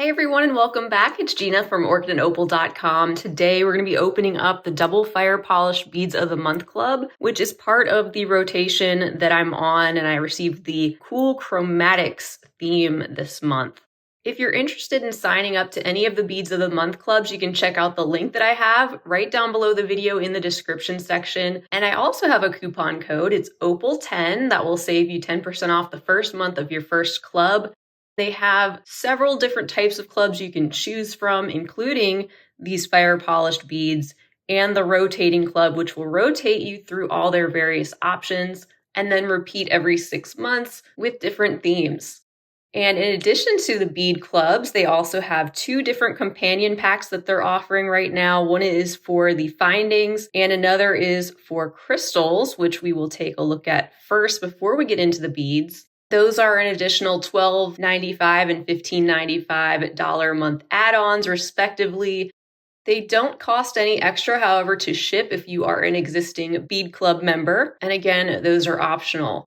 Hey everyone and welcome back. It's Gina from orchidandopal.com. Today we're going to be opening up the Double Fire Polish Beads of the Month Club, which is part of the rotation that I'm on, and I received the cool Chromatics theme this month. If you're interested in signing up to any of the Beads of the Month clubs, you can check out the link that I have right down below the video in the description section. And I also have a coupon code. It's OPAL10 that will save you 10% off the first month of your first club. They have several different types of clubs you can choose from, including these fire polished beads and the rotating club, which will rotate you through all their various options and then repeat every 6 months with different themes. And in addition to the bead clubs, they also have 2 different companion packs that they're offering right now. One is for the findings and another is for crystals, which we will take a look at first before we get into the beads. Those are an additional $12.95 and $15.95 a month add-ons, respectively. They don't cost any extra, however, to ship if you are an existing bead club member. And again, those are optional.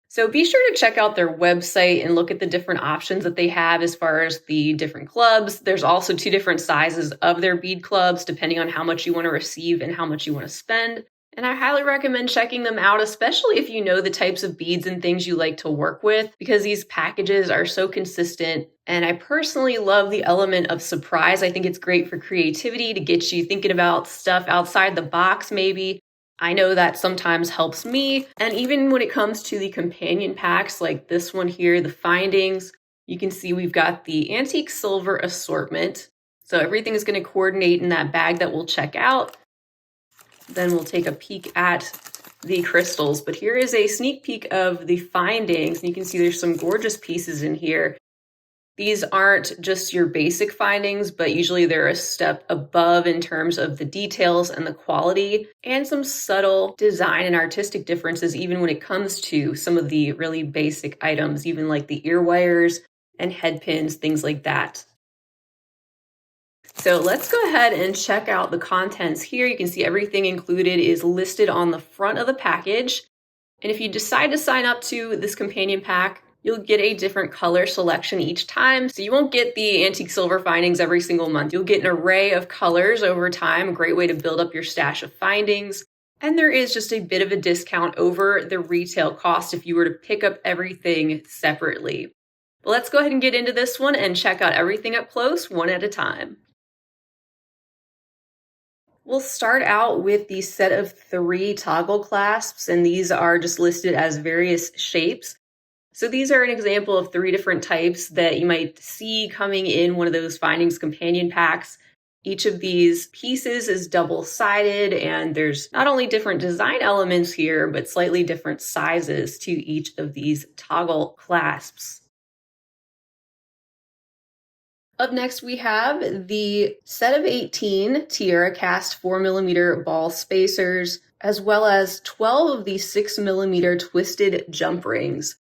So be sure to check out their website and look at the different options that they have as far as the different clubs. There's also 2 different sizes of their bead clubs, depending on how much you want to receive and how much you want to spend. And I highly recommend checking them out, especially if you know the types of beads and things you like to work with, because these packages are so consistent. And I personally love the element of surprise. I think it's great for creativity to get you thinking about stuff outside the box, maybe. I know that sometimes helps me. And even when it comes to the companion packs, like this one here, the findings, you can see we've got the antique silver assortment. So everything is going to coordinate in that bag that we'll check out. Then we'll take a peek at the crystals. But here is a sneak peek of the findings. And you can see there's some gorgeous pieces in here. These aren't just your basic findings, but usually they're a step above in terms of the details and the quality and some subtle design and artistic differences, even when it comes to some of the really basic items, even like the ear wires and head pins, things like that. So let's go ahead and check out the contents here. You can see everything included is listed on the front of the package. And if you decide to sign up to this companion pack, you'll get a different color selection each time. So you won't get the antique silver findings every single month. You'll get an array of colors over time, a great way to build up your stash of findings. And there is just a bit of a discount over the retail cost if you were to pick up everything separately. But let's go ahead and get into this one and check out everything up close, one at a time. We'll start out with the set of 3 toggle clasps, and these are just listed as various shapes. So these are an example of 3 different types that you might see coming in one of those findings companion packs. Each of these pieces is double-sided, and there's not only different design elements here, but slightly different sizes to each of these toggle clasps. Up next, we have the set of 18 Tiara cast 4mm ball spacers, as well as 12 of the 6mm twisted jump rings.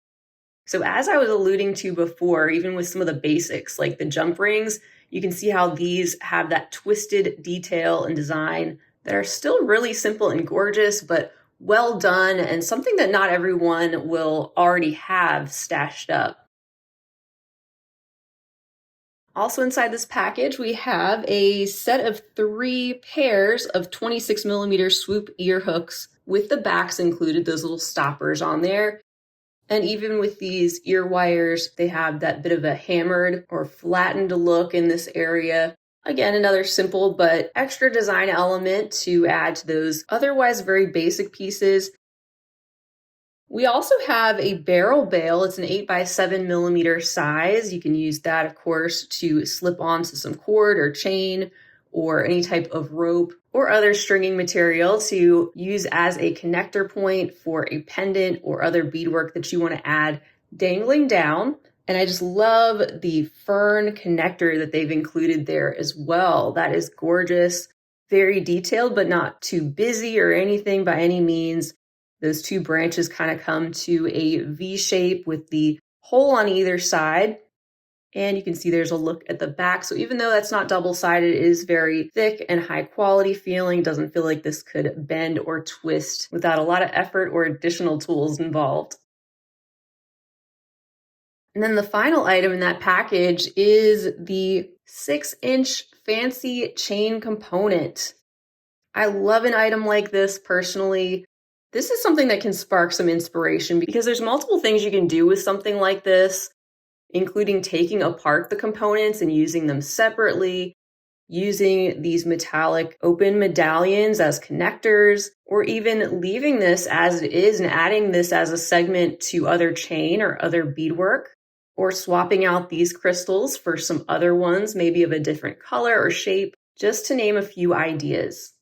So as I was alluding to before, even with some of the basics like the jump rings, you can see how these have that twisted detail and design that are still really simple and gorgeous, but well done and something that not everyone will already have stashed up. Also inside this package, we have a set of 3 pairs of 26mm swoop ear hooks with the backs included, those little stoppers on there. And even with these ear wires, they have that bit of a hammered or flattened look in this area. Again, another simple but extra design element to add to those otherwise very basic pieces. We also have a barrel bail. It's an 8x7mm size. You can use that, of course, to slip onto some cord or chain or any type of rope or other stringing material to use as a connector point for a pendant or other beadwork that you want to add dangling down. And I just love the fern connector that they've included there as well. That is gorgeous, very detailed, but not too busy or anything by any means. Those 2 branches kind of come to a V shape with the hole on either side. And you can see there's a look at the back. So even though that's not double-sided, it is very thick and high quality feeling. Doesn't feel like this could bend or twist without a lot of effort or additional tools involved. And then the final item in that package is the 6-inch fancy chain component. I love an item like this personally. This is something that can spark some inspiration because there's multiple things you can do with something like this, including taking apart the components and using them separately, using these metallic open medallions as connectors, or even leaving this as it is and adding this as a segment to other chain or other beadwork, or swapping out these crystals for some other ones, maybe of a different color or shape, just to name a few ideas.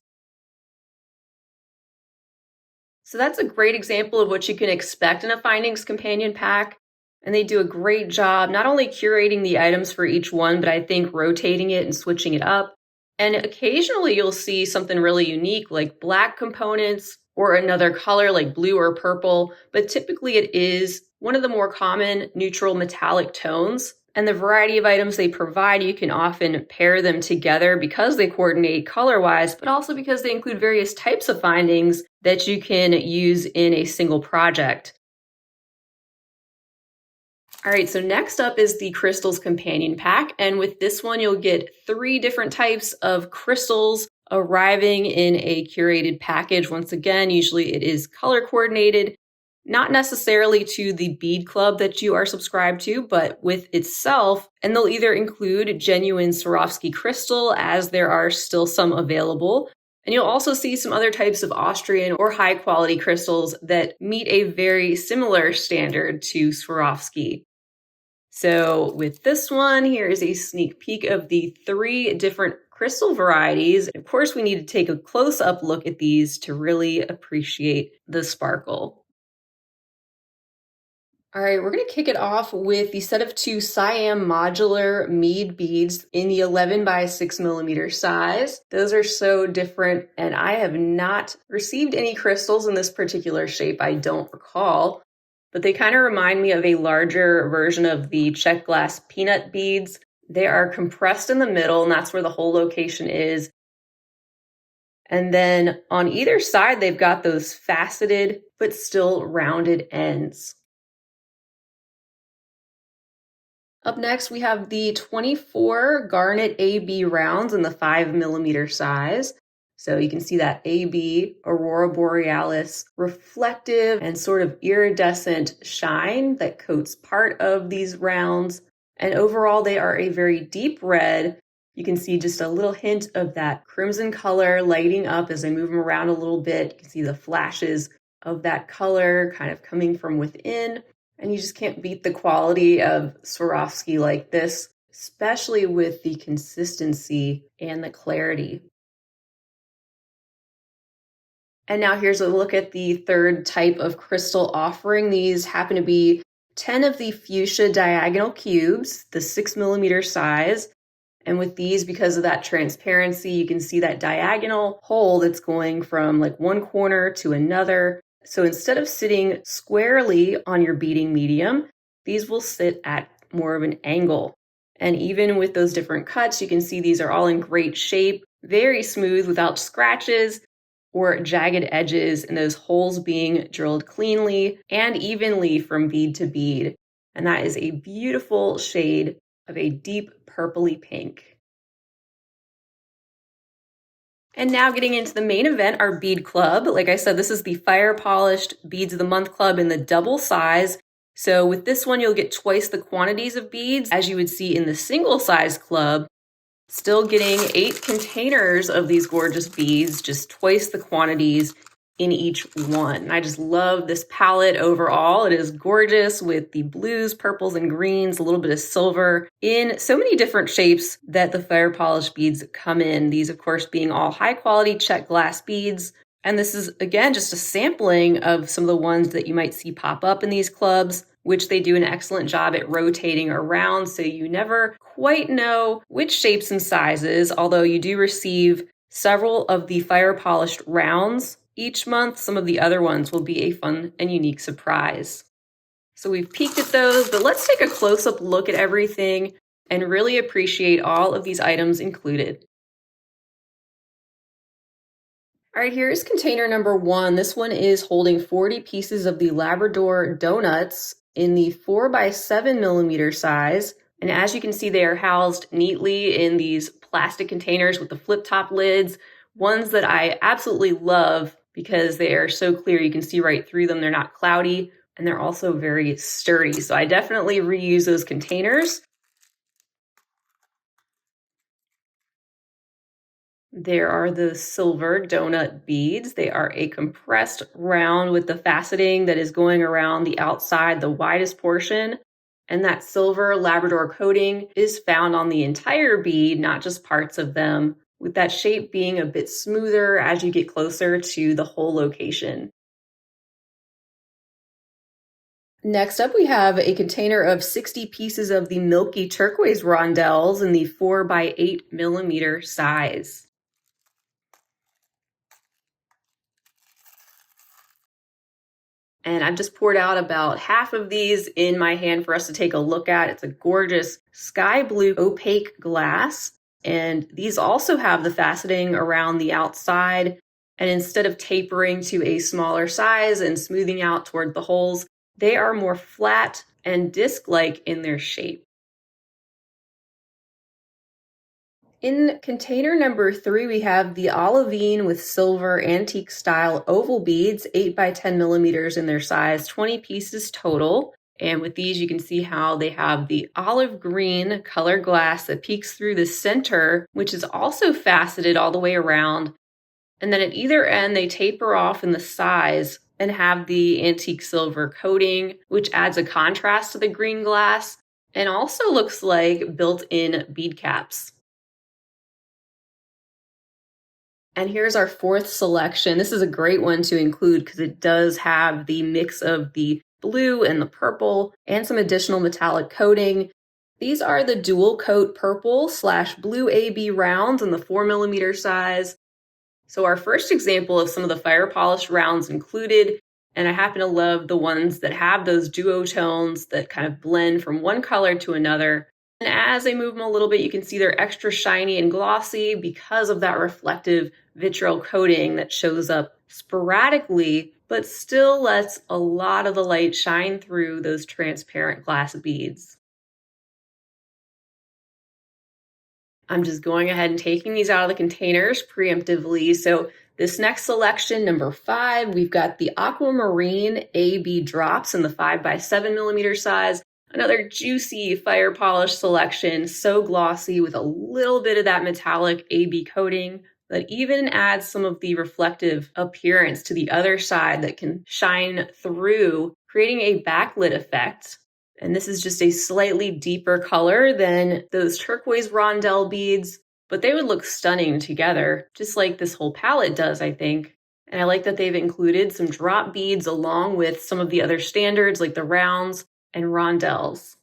So that's a great example of what you can expect in a findings companion pack. And they do a great job not only curating the items for each one, but I think rotating it and switching it up. And occasionally you'll see something really unique like black components or another color like blue or purple, but typically it is one of the more common neutral metallic tones. And the variety of items they provide, you can often pair them together because they coordinate color-wise, but also because they include various types of findings that you can use in a single project. All right, so next up is the Crystals Companion Pack. And with this one, you'll get 3 different types of crystals arriving in a curated package. Once again, usually it is color coordinated, not necessarily to the bead club that you are subscribed to, but with itself. And they'll either include genuine Swarovski crystal, as there are still some available. And you'll also see some other types of Austrian or high quality crystals that meet a very similar standard to Swarovski. So with this one, here is a sneak peek of the 3 different crystal varieties. Of course, we need to take a close-up look at these to really appreciate the sparkle. All right, we're going to kick it off with the set of 2 Siam modular mead beads in the 11 by 6 millimeter size. Those are so different, and I have not received any crystals in this particular shape, I don't recall. But they kind of remind me of a larger version of the check glass peanut beads. They are compressed in the middle, and that's where the whole location is. And then on either side, they've got those faceted but still rounded ends. Up next, we have the 24 garnet AB rounds in the 5 millimeter size. So you can see that AB, Aurora Borealis, reflective and sort of iridescent shine that coats part of these rounds. And overall, they are a very deep red. You can see just a little hint of that crimson color lighting up as I move them around a little bit. You can see the flashes of that color kind of coming from within. And you just can't beat the quality of Swarovski like this, especially with the consistency and the clarity. And now here's a look at the 3rd type of crystal offering. These happen to be 10 of the fuchsia diagonal cubes, the 6 millimeter size. And with these, because of that transparency, you can see that diagonal hole that's going from like one corner to another. So instead of sitting squarely on your beading medium, these will sit at more of an angle. And even with those different cuts, you can see these are all in great shape, very smooth without scratches or jagged edges, and those holes being drilled cleanly and evenly from bead to bead. And that is a beautiful shade of a deep purpley pink. And now getting into the main event, our bead club. Like I said, this is the Fire Polished Beads of the Month Club in the double size. So with this one, you'll get twice the quantities of beads as you would see in the single size club. Still getting 8 containers of these gorgeous beads, just twice the quantities in each one. I just love this palette overall. It is gorgeous with the blues, purples, and greens, a little bit of silver in so many different shapes that the fire polished beads come in. These, of course, being all high quality check glass beads. And this is, again, just a sampling of some of the ones that you might see pop up in these clubs, which they do an excellent job at rotating around, so you never quite know which shapes and sizes, although you do receive several of the fire polished rounds each month. Some of the other ones will be a fun and unique surprise. So we've peeked at those, but let's take a close-up look at everything and really appreciate all of these items included. All right, here's container number 1. This one is holding 40 pieces of the Labrador donuts. in the 4 by 7 millimeter size. And as you can see, they are housed neatly in these plastic containers with the flip top lids, ones that I absolutely love because they are so clear. You can see right through them. They're not cloudy, and they're also very sturdy. So I definitely reuse those containers. There are the silver donut beads. They are a compressed round with the faceting that is going around the outside, the widest portion. And that silver Labrador coating is found on the entire bead, not just parts of them, with that shape being a bit smoother as you get closer to the whole location. Next up, we have a container of 60 pieces of the milky turquoise rondelles in the 4 by 8 millimeter size. And I've just poured out about half of these in my hand for us to take a look at. It's a gorgeous sky blue opaque glass. And these also have the faceting around the outside. And instead of tapering to a smaller size and smoothing out toward the holes, they are more flat and disc-like in their shape. In container number 3, we have the olivine with silver antique style oval beads, 8 by 10 millimeters in their size, 20 pieces total. And with these, you can see how they have the olive green color glass that peeks through the center, which is also faceted all the way around. And then at either end, they taper off in the size and have the antique silver coating, which adds a contrast to the green glass and also looks like built-in bead caps. And here's our fourth selection. This is a great one to include because it does have the mix of the blue and the purple and some additional metallic coating. These are the dual coat purple / blue AB rounds in the 4 millimeter size. So our first example of some of the fire polished rounds included, and I happen to love the ones that have those duotones that kind of blend from one color to another. And as I move them a little bit, you can see they're extra shiny and glossy because of that reflective vitriol coating that shows up sporadically, but still lets a lot of the light shine through those transparent glass beads. I'm just going ahead and taking these out of the containers preemptively. So this next selection, number 5, we've got the aquamarine AB drops in the 5 by 7 millimeter size. Another juicy fire polish selection, so glossy with a little bit of that metallic AB coating that even adds some of the reflective appearance to the other side that can shine through, creating a backlit effect. And this is just a slightly deeper color than those turquoise rondelle beads, but they would look stunning together, just like this whole palette does, I think. And I like that they've included some drop beads along with some of the other standards like the rounds and rondelles.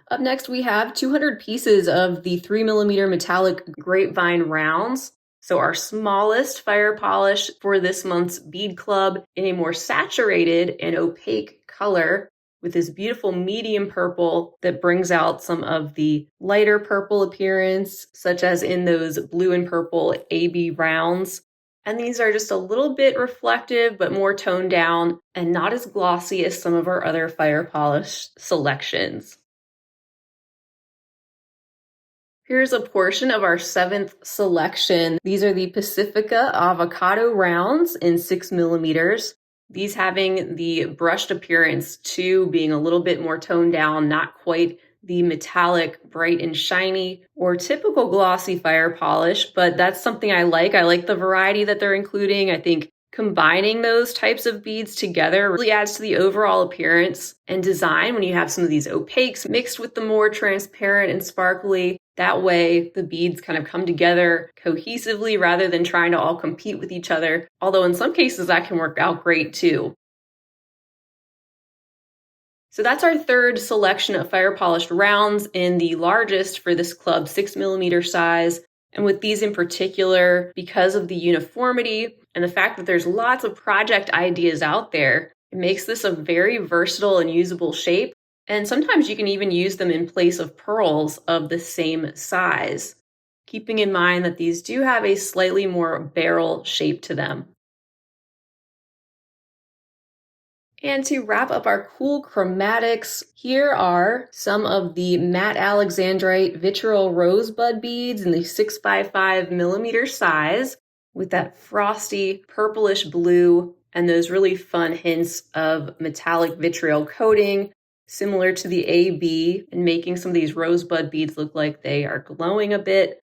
Up next, we have 200 pieces of the 3 millimeter metallic grapevine rounds. So our smallest fire polish for this month's bead club in a more saturated and opaque color with this beautiful medium purple that brings out some of the lighter purple appearance, such as in those blue and purple AB rounds. And these are just a little bit reflective, but more toned down and not as glossy as some of our other fire polish selections. Here's a portion of our 7th selection. These are the Pacifica avocado rounds in 6 millimeters. These having the brushed appearance too, being a little bit more toned down, not quite the metallic, bright and shiny or typical glossy fire polish, but that's something I like. I like the variety that they're including. I think combining those types of beads together really adds to the overall appearance and design when you have some of these opaques mixed with the more transparent and sparkly. That way, the beads kind of come together cohesively rather than trying to all compete with each other, although in some cases that can work out great too. So that's our third selection of fire polished rounds in the largest for this club 6 millimeter size. And with these in particular, because of the uniformity and the fact that there's lots of project ideas out there, it makes this a very versatile and usable shape. And sometimes you can even use them in place of pearls of the same size, keeping in mind that these do have a slightly more barrel shape to them. And to wrap up our cool chromatics, here are some of the matte alexandrite vitriol rosebud beads in the 6x5 millimeter size with that frosty purplish blue and those really fun hints of metallic vitriol coating, similar to the AB, and making some of these rosebud beads look like they are glowing a bit.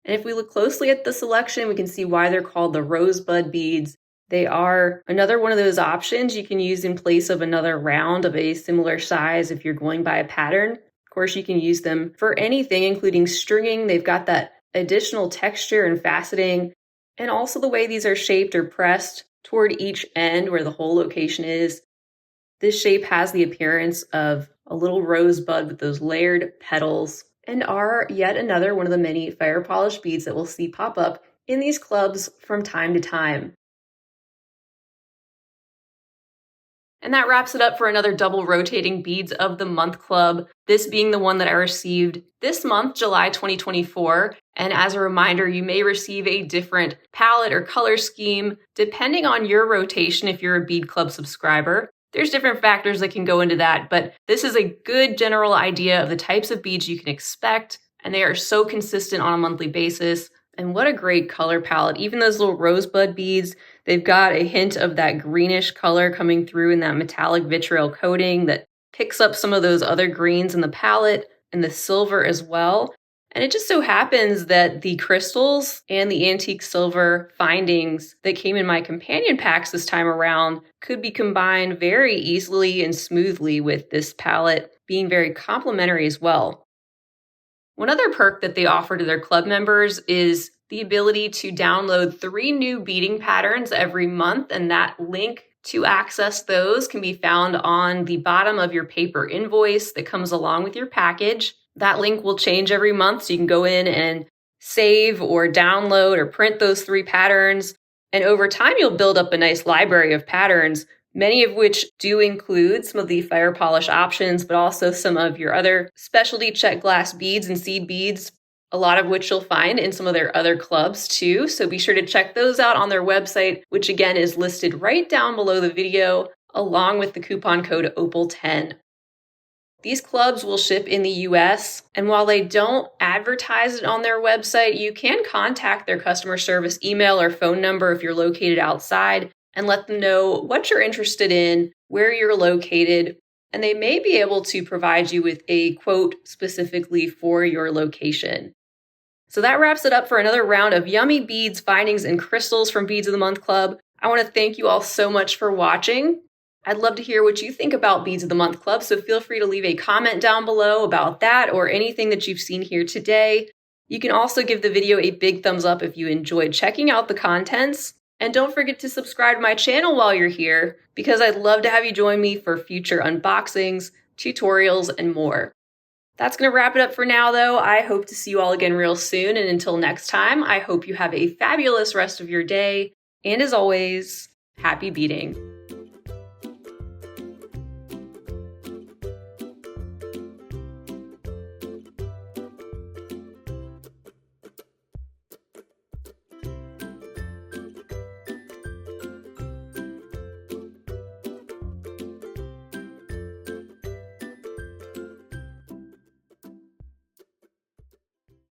And if we look closely at the selection, we can see why they're called the rosebud beads. They are another one of those options you can use in place of another round of a similar size if you're going by a pattern. Of course, you can use them for anything, including stringing. They've got that additional texture and faceting, and also the way these are shaped or pressed toward each end where the hole location is. This shape has the appearance of a little rosebud with those layered petals, and are yet another one of the many fire polish beads that we'll see pop up in these clubs from time to time. And that wraps it up for another double rotating Beads of the Month Club, this being the one that I received this month, July 2024. And as a reminder, you may receive a different palette or color scheme depending on your rotation if you're a Bead Club subscriber. There's different factors that can go into that, but this is a good general idea of the types of beads you can expect, and they are so consistent on a monthly basis. And what a great color palette. Even those little rosebud beads, they've got a hint of that greenish color coming through in that metallic vitriol coating that picks up some of those other greens in the palette and the silver as well. And it just so happens that the crystals and the antique silver findings that came in my companion packs this time around could be combined very easily and smoothly with this palette being very complementary as well. One other perk that they offer to their club members is the ability to download 3 new beading patterns every month, and that link to access those can be found on the bottom of your paper invoice that comes along with your package. That link will change every month, so you can go in and save or download or print those 3 patterns, and over time you'll build up a nice library of patterns, many of which do include some of the fire polish options, but also some of your other specialty check glass beads and seed beads, a lot of which you'll find in some of their other clubs too. So be sure to check those out on their website, which again is listed right down below the video, along with the coupon code OPAL10. These clubs will ship in the US, and while they don't advertise it on their website, you can contact their customer service email or phone number if you're located outside, and let them know what you're interested in, where you're located, and they may be able to provide you with a quote specifically for your location. So that wraps it up for another round of yummy beads, findings, and crystals from Beads of the Month Club. I want to thank you all so much for watching. I'd love to hear what you think about Beads of the Month Club, so feel free to leave a comment down below about that or anything that you've seen here today. You can also give the video a big thumbs up if you enjoyed checking out the contents. And don't forget to subscribe to my channel while you're here, because I'd love to have you join me for future unboxings, tutorials, and more. That's going to wrap it up for now, though. I hope to see you all again real soon, and until next time, I hope you have a fabulous rest of your day, and as always, happy beading.